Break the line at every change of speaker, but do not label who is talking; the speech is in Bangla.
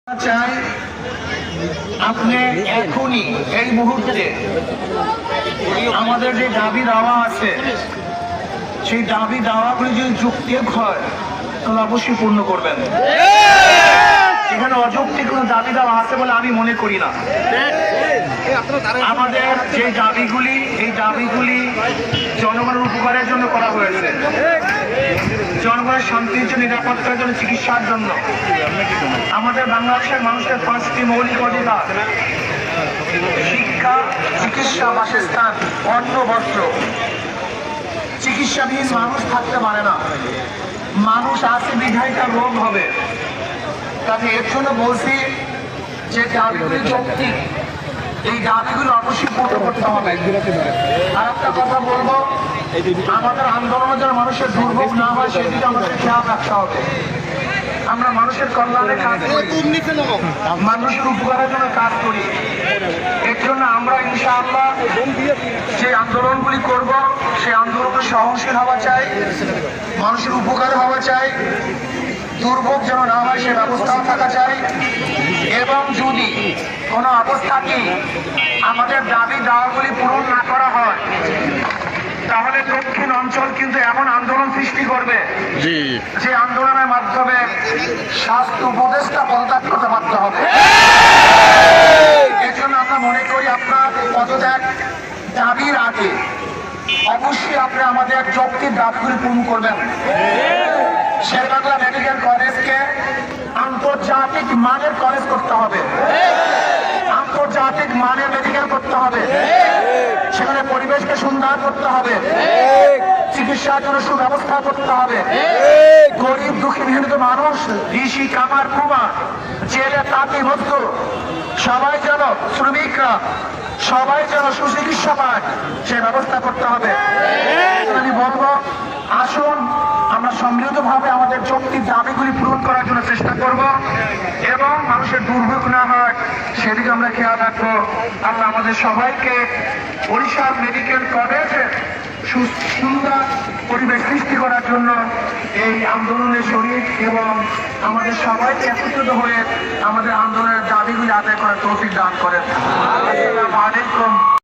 চাই আপনি এখনই এই মুহূর্তে আমাদের যে দাবি দাওয়া আছে সেই দাবি দাওয়াগুলি যদি যৌক্তিক হয় তাহলে অবশ্যই পূর্ণ করবেন। এখানে অযৌক্তিক কোনো দাবি দাওয়া আছে বলে আমি মনে করি না। আমাদের যে দাবিগুলি এই দাবিগুলি জনগণের উপকারের জন্য করা হয়েছে, জনগণের শান্তির জন্য, নিরাপত্তার জন্য, চিকিৎসার জন্য। আমাদের বাংলাদেশের মানুষের 5টি মৌলিক অধিকার: শিক্ষা, চিকিৎসা, বাসস্থান, অন্ন, বস্ত্র। চিকিৎসাবিহীন মানুষ থাকতে পারে না। মানুষ আছে বিধায় তার রোগ হবে। তাতে এর জন্য বলছি যে দাবিগুলি যৌক্তিক, এই দাবিগুলো অবশ্যই পূর্ণ করতে হবে। আর একটা কথা বলবো, আমাদের আন্দোলনের জন্য মানুষের দুর্ভোগ না হয় সেদিকে আমাদের খেয়াল রাখতে হবে। আমরা মানুষের কল্যাণে কাজ করি, মানুষের উপকারের জন্য কাজ করি। এর জন্য আমরা ইনশাআল্লাহ যে আন্দোলনগুলি করব সেই আন্দোলনে সহনশীল হওয়া চাই, মানুষের উপকার হওয়া চাই, দুর্ভোগ যেন না হয় সে ব্যবস্থাও থাকা চাই। এবং যদি কোনো অবস্থাকে আমাদের দাবি দাওয়াগুলি পূরণ না করা হয় তাহলে দক্ষিণ অঞ্চল কিন্তু এমন আন্দোলন সৃষ্টি করবে যে আন্দোলনের মাধ্যমে স্বাস্থ্য উপদেষ্টা পদত্যাগ করতে বাধ্য হবে। এর জন্য আমরা মনে করি আপনার পদত্যাগ দাবির আগে অবশ্যই আপনি আমাদের যৌক্তিক দাবিগুলি পূরণ করবেন। শেরেবাংলা মেডিকেল কলেজকে আন্তর্জাতিক মানের কলেজ করতে হবে, আন্তর্জাতিক মানের মেডিকেল করতে হবে। সেখানে পরিবেশকে সুন্দর করতে হবে, চিকিৎসার জন্য সুব্যবস্থা করতে হবে। গরিব দুঃখী নিহত মানুষ, ঋষি, কামার, কুমার, জেলে, তাঁতি, মজদুর সবাই যেন, শ্রমিকরা সবাই যেন সুচিকিৎসা পায় সে ব্যবস্থা করতে হবে। আমি বলবো, আসুন আমরা সম্মিলিতভাবে আমাদের যৌক্তিক দাবিগুলি পূরণ করার জন্য চেষ্টা করব এবং মানুষের দুর্ভোগ না হয় সেদিকে আমরা খেয়াল রাখবো। আল্লাহ আমাদের সবাইকে বরিশাল মেডিকেল কলেজে সুন্দর পরিবেশ সৃষ্টি করার জন্য এই আন্দোলনের শরীর এবং আমাদের সবাইকে একত্রিত হয়ে আমাদের আন্দোলনের দাবিগুলি আদায় করার তৌফিক দান করেন। আসসালামু আলাইকুম।